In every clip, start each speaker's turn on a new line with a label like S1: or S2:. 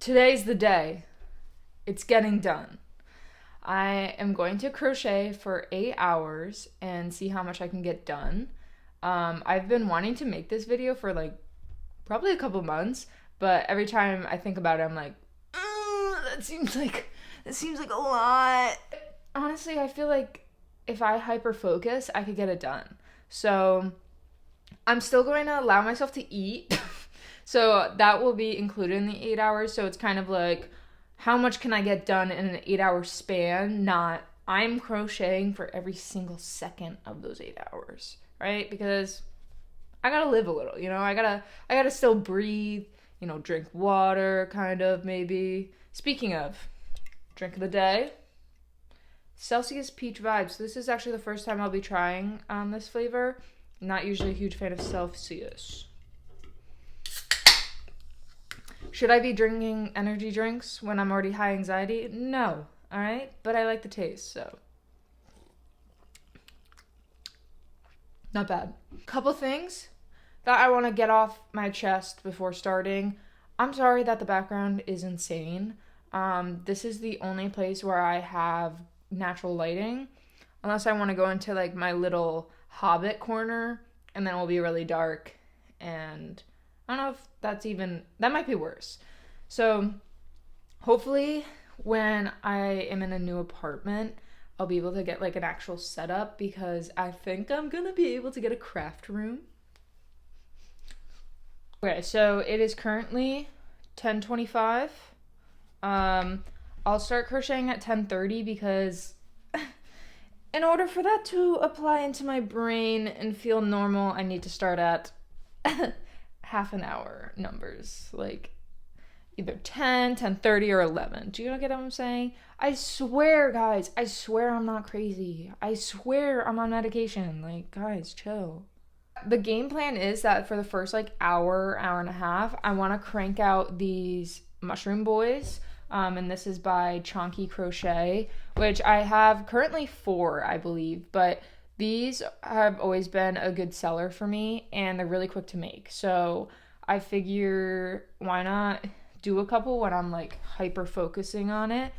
S1: today's the day. It's getting done. I am going to crochet for 8 hours and see how much I can get done. I've been wanting to make this video for like probably a couple months, but every time I think about it, I'm like, that seems like a lot. Honestly, I feel like if I hyper focus, I could get it done. So I'm still going to allow myself to eat. So that will be included in the 8 hours. So it's kind of like, how much can I get done in an 8 hour span? Not, I'm crocheting for every single second of those 8 hours, right? Because I gotta live a little, you know? I gotta still breathe, you know, drink water, kind of, maybe. Speaking of, drink of the day, Celsius Peach Vibes. This is actually the first time I'll be trying this flavor. Not usually a huge fan of Celsius. Should I be drinking energy drinks when I'm already high anxiety? No, all right? But I like the taste, so. Not bad. Couple things that I want to get off my chest before starting. I'm sorry that the background is insane. This is the only place where I have natural lighting, unless I want to go into like my little hobbit corner, and then it will be really dark, and I don't know if that might be worse. So hopefully when I am in a new apartment, I'll be able to get like an actual setup, because I think I'm gonna be able to get a craft room. Okay, so it is currently 10:25. I'll start crocheting at 10:30 because in order for that to apply into my brain and feel normal, I need to start at half an hour numbers, like either 10, 10:30, or 11. Do you get what I'm saying? I swear, guys, I swear I'm not crazy. I swear I'm on medication. Like, guys, chill. The game plan is that for the first like hour and a half, I want to crank out these mushroom boys. And this is by Chonky Crochet, which I have currently 4, I believe, but these have always been a good seller for me, and they're really quick to make. So I figure, why not do a couple when I'm like hyper focusing on it.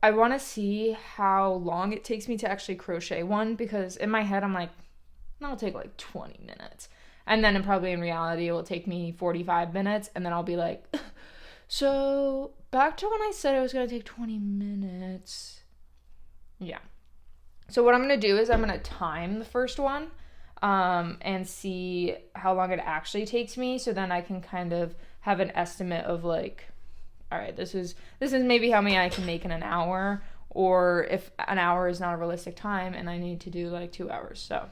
S1: I want to see how long it takes me to actually crochet one, because in my head I'm like, that'll take like 20 minutes. And then probably in reality it will take me 45 minutes, and then I'll be like, so back to when I said it was going to take 20 minutes. Yeah. So what I'm going to do is I'm going to time the first one and see how long it actually takes me, so then I can kind of have an estimate of like, all right, this is maybe how many I can make in an hour, or if an hour is not a realistic time and I need to do like 2 hours. So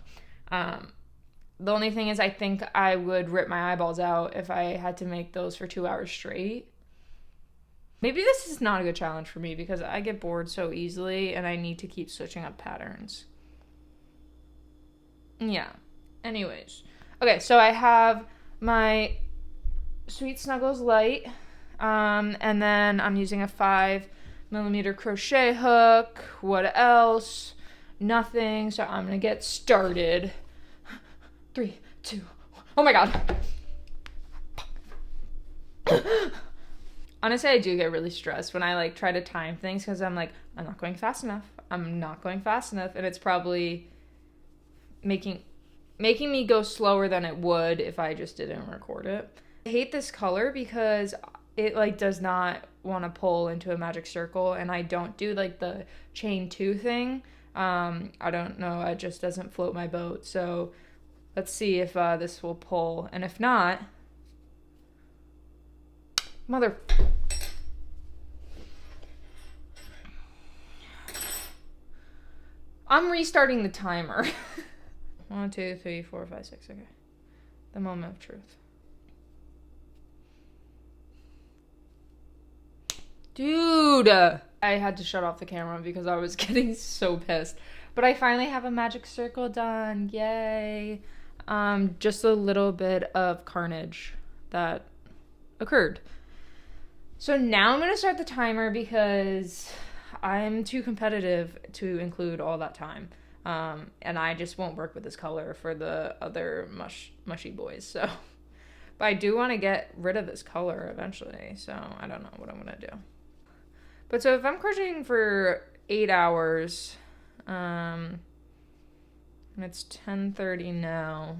S1: the only thing is, I think I would rip my eyeballs out if I had to make those for 2 hours straight. Maybe this is not a good challenge for me, because I get bored so easily and I need to keep switching up patterns. Yeah. Anyways. Okay, so I have my Sweet Snuggles light, and then I'm using a 5mm crochet hook. What else? Nothing. So I'm gonna get started. 3, 2, 1. Oh my god. Honestly, I do get really stressed when I like try to time things, because I'm like, I'm not going fast enough. And it's probably making me go slower than it would if I just didn't record it. I hate this color because it like does not want to pull into a magic circle, and I don't do like the chain 2 thing. I don't know, it just doesn't float my boat. So let's see if this will pull, and if not, mother. I'm restarting the timer. 1, 2, 3, 4, 5, 6. Okay. The moment of truth. Dude! I had to shut off the camera because I was getting so pissed. But I finally have a magic circle done. Yay! Just a little bit of carnage that occurred. So now I'm going to start the timer, because I'm too competitive to include all that time. And I just won't work with this color for the other mushy boys. So But I do want to get rid of this color eventually, so I don't know what I'm gonna do. But so if I'm crocheting for 8 hours, and it's 10:30 now,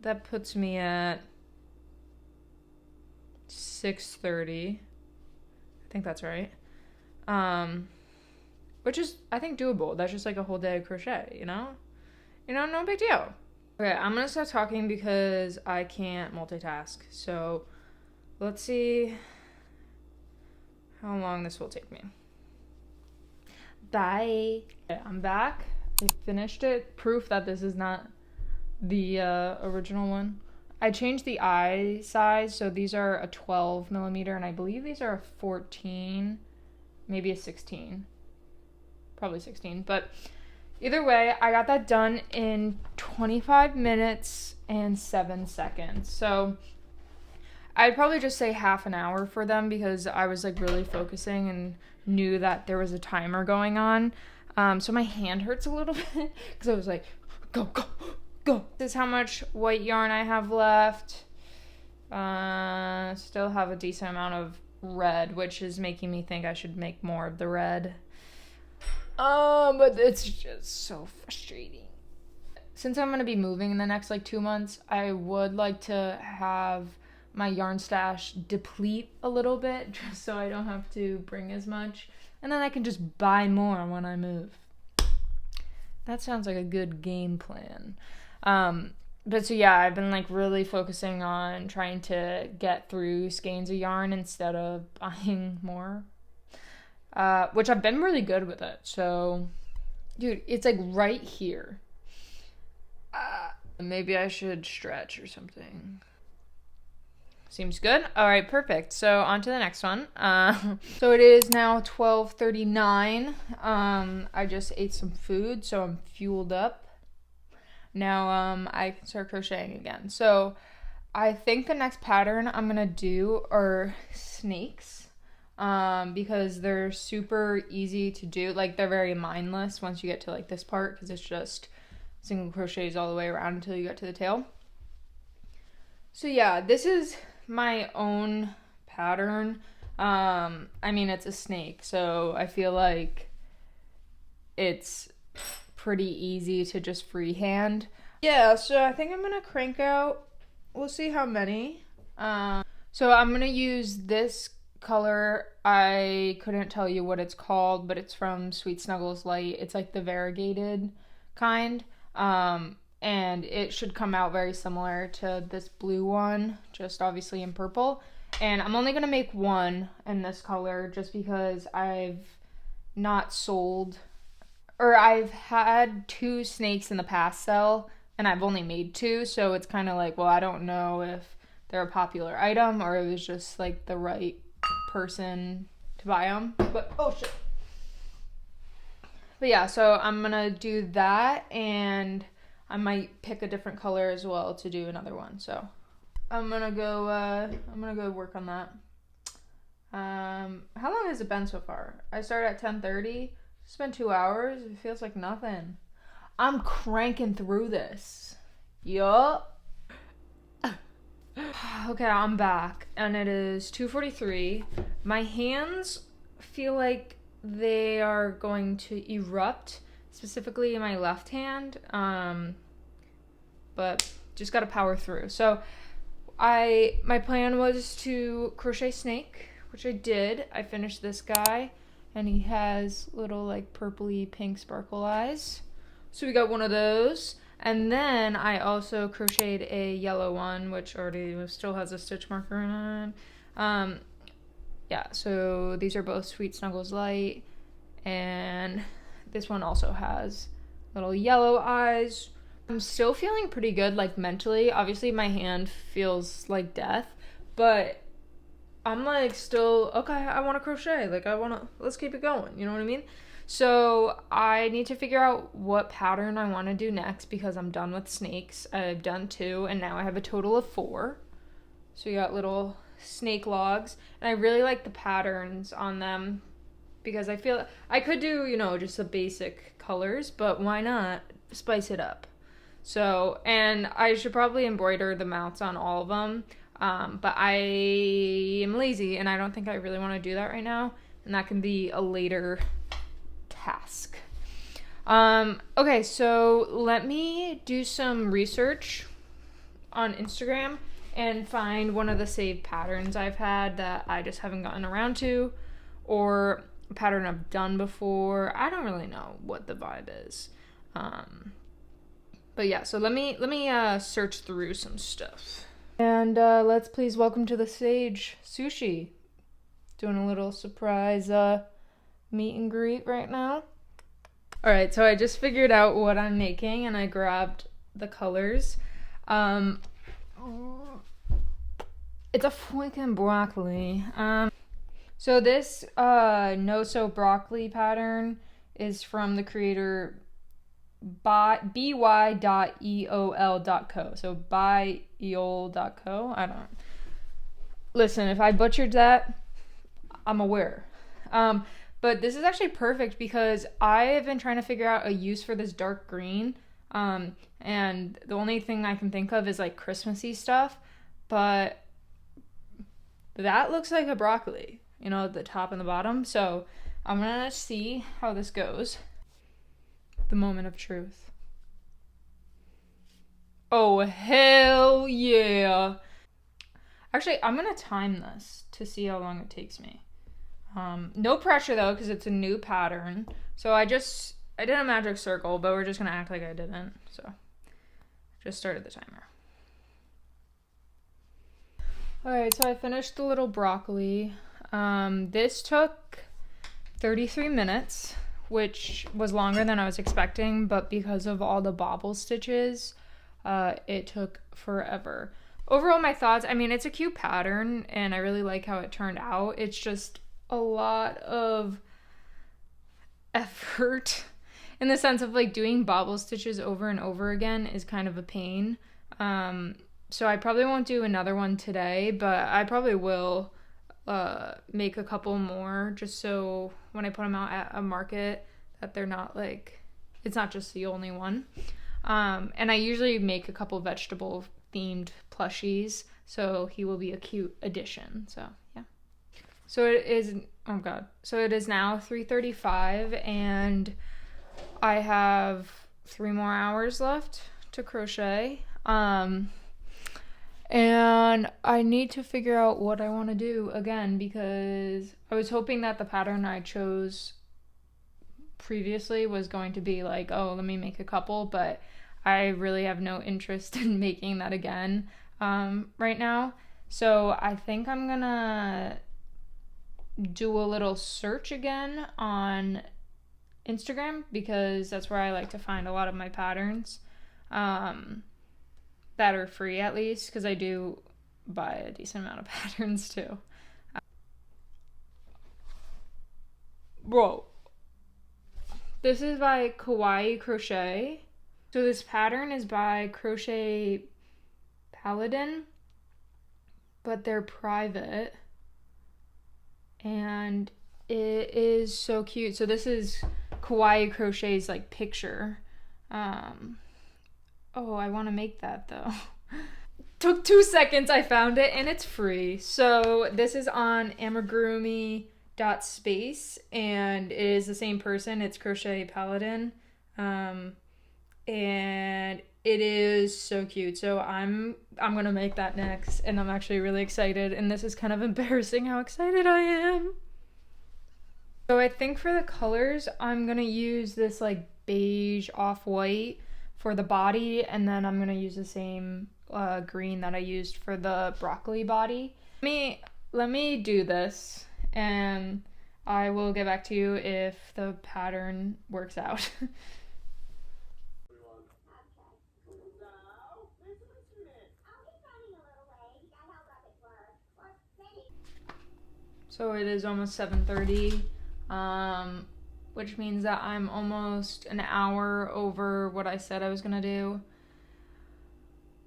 S1: that puts me at 6:30. I think that's right. Which is, I think, doable. That's just like a whole day of crochet, you know? No big deal. Okay, I'm gonna stop talking because I can't multitask. So let's see how long this will take me. Bye. Okay, I'm back. I finished it. Proof that this is not the original one. I changed the eye size, so these are a 12 millimeter, and I believe these are a 14, maybe a 16. Probably 16, but either way, I got that done in 25 minutes and 7 seconds. So I'd probably just say half an hour for them because I was like really focusing and knew that there was a timer going on. So my hand hurts a little bit because I was like, go, go, go. This is how much white yarn I have left. Still have a decent amount of red, which is making me think I should make more of the red. But it's just so frustrating. Since I'm going to be moving in the next like 2 months, I would like to have my yarn stash deplete a little bit just so I don't have to bring as much. And then I can just buy more when I move. That sounds like a good game plan. But so yeah, I've been like really focusing on trying to get through skeins of yarn instead of buying more. Which I've been really good with it. So, dude, it's like right here. Maybe I should stretch or something. Seems good. All right, perfect. So on to the next one. So it is now 12:39. I just ate some food, so I'm fueled up. Now I can start crocheting again. So I think the next pattern I'm gonna do are snakes. Because they're super easy to do. Like, they're very mindless once you get to like this part because it's just single crochets all the way around until you get to the tail. So yeah, this is my own pattern. I mean, it's a snake, so I feel like it's pretty easy to just freehand. Yeah, so I think I'm gonna crank out, we'll see how many. So I'm gonna use this color. I couldn't tell you what it's called, but it's from Sweet Snuggles Light. It's like the variegated kind. And it should come out very similar to this blue one, just obviously in purple. And I'm only gonna make one in this color just because I've not sold, or I've had 2 snakes in the past sell and I've only made 2, so it's kind of like, well, I don't know if they're a popular item or it was just like the right person to buy them. But oh shit. But yeah, so I'm gonna do that, and I might pick a different color as well to do another one. So I'm gonna go work on that. How long has it been so far? I started at 10:30. It's been 2 hours. It feels like nothing. I'm cranking through this. Yup. Okay, I'm back, and it is 2:43. My hands feel like they are going to erupt, specifically in my left hand, but just gotta power through. So my plan was to crochet snake, which I did. I finished this guy, and he has little like purpley pink sparkle eyes. So we got one of those. And then I also crocheted a yellow one, which already still has a stitch marker in it. Yeah, so these are both Sweet Snuggles Light, and this one also has little yellow eyes. I'm still feeling pretty good, like mentally. Obviously my hand feels like death, but I'm like still, okay, I want to crochet. Like let's keep it going. You know what I mean? So I need to figure out what pattern I want to do next because I'm done with snakes. I've done 2, and now I have a total of 4. So you got little snake logs, and I really like the patterns on them because I feel I could do, just the basic colors, but why not spice it up? So, and I should probably embroider the mouths on all of them. But I am lazy and I don't think I really want to do that right now. And that can be a later task. Okay, so let me do some research on Instagram and find one of the saved patterns I've had that I just haven't gotten around to, or a pattern I've done before. I don't really know what the vibe is. But yeah, so let me search through some stuff. And let's please welcome to the stage Sushi. Doing a little surprise meet and greet right now. Alright, so I just figured out what I'm making and I grabbed the colors. It's a freaking broccoli. So this no-so broccoli pattern is from the creator by.eol.co. So byeol.co. I don't know. Listen, if I butchered that, I'm aware. But this is actually perfect because I have been trying to figure out a use for this dark green. And the only thing I can think of is like Christmassy stuff. But that looks like a broccoli, you know, at the top and the bottom. So I'm gonna see how this goes. The moment of truth. Oh, hell yeah. Actually, I'm gonna time this to see how long it takes me. No pressure though, because it's a new pattern. So I did a magic circle, but we're just gonna act like I didn't. So just started the timer. Alright, so I finished the little broccoli. This took 33 minutes, which was longer than I was expecting, but because of all the bobble stitches, it took forever. Overall, my thoughts, I mean, it's a cute pattern, and I really like how it turned out. It's just a lot of effort in the sense of like doing bobble stitches over and over again is kind of a pain. So I probably won't do another one today, but I probably will make a couple more just so when I put them out at a market that they're not like, it's not just the only one. And I usually make a couple vegetable themed plushies, so he will be a cute addition. So yeah. So it is, oh god. So it is now 3:35 and I have 3 more hours left to crochet. And I need to figure out what I want to do again because I was hoping that the pattern I chose previously was going to be like, oh, let me make a couple, but I really have no interest in making that again right now. So I think I'm gonna do a little search again on Instagram because that's where I like to find a lot of my patterns that are free, at least, because I do buy a decent amount of patterns too. Bro, this is by Kawaii Crochet. So this pattern is by Crochet Paladin, but they're private. And it is so cute. So this is Kawaii Crochet's like picture. Oh, I want to make that though. Took 2 seconds, I found it, and it's free. So this is on amigurumi.space, and it is the same person. It's Crochet Paladin. And it is so cute. So I'm gonna make that next, and I'm actually really excited, and this is kind of embarrassing how excited I am. So I think for the colors, I'm gonna use this like beige off-white for the body, and then I'm gonna use the same green that I used for the broccoli body. Let me do this, and I will get back to you if the pattern works out. So it is almost 7:30, which means that I'm almost an hour over what I said I was gonna do.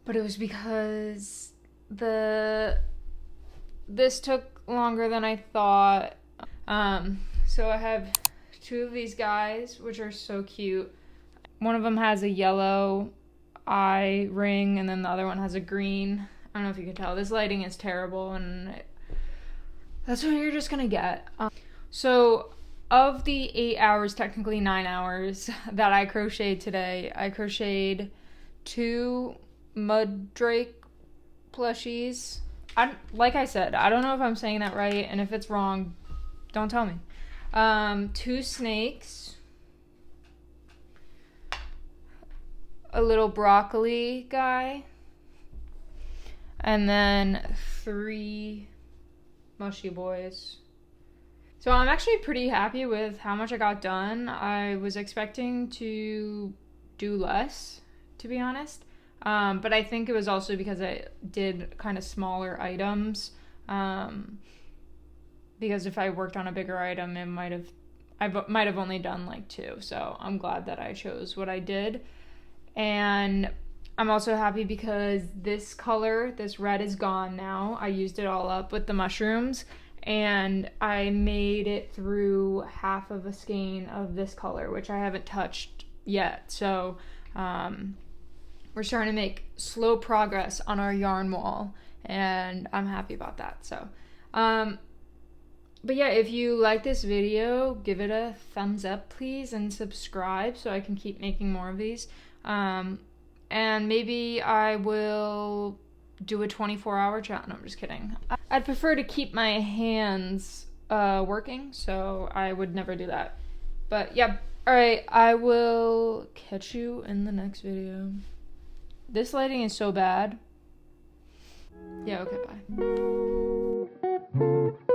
S1: But it was because this took longer than I thought. So I have 2 of these guys, which are so cute. One of them has a yellow eye ring, and then the other one has a green. I don't know if you can tell. This lighting is terrible, and that's what you're just gonna get. So of the 8 hours, technically 9 hours, that I crocheted today, I crocheted 2 mud drake plushies. Like I said, I don't know if I'm saying that right, and if it's wrong, don't tell me. 2 snakes, a little broccoli guy, and then 3 mushy boys. So I'm actually pretty happy with how much I got done. I was expecting to do less, to be honest. But I think it was also because I did kind of smaller items. Because if I worked on a bigger item, I might have only done like 2. So I'm glad that I chose what I did. And I'm also happy because this color, this red, is gone now. I used it all up with the mushrooms, and I made it through half of a skein of this color, which I haven't touched yet. So we're starting to make slow progress on our yarn wall, and I'm happy about that. So but yeah, if you like this video, give it a thumbs up, please, and subscribe so I can keep making more of these. And maybe I will do a 24-hour challenge. No, I'm just kidding. I'd prefer to keep my hands working, so I would never do that. But yeah, alright, I will catch you in the next video. This lighting is so bad. Yeah, okay, bye.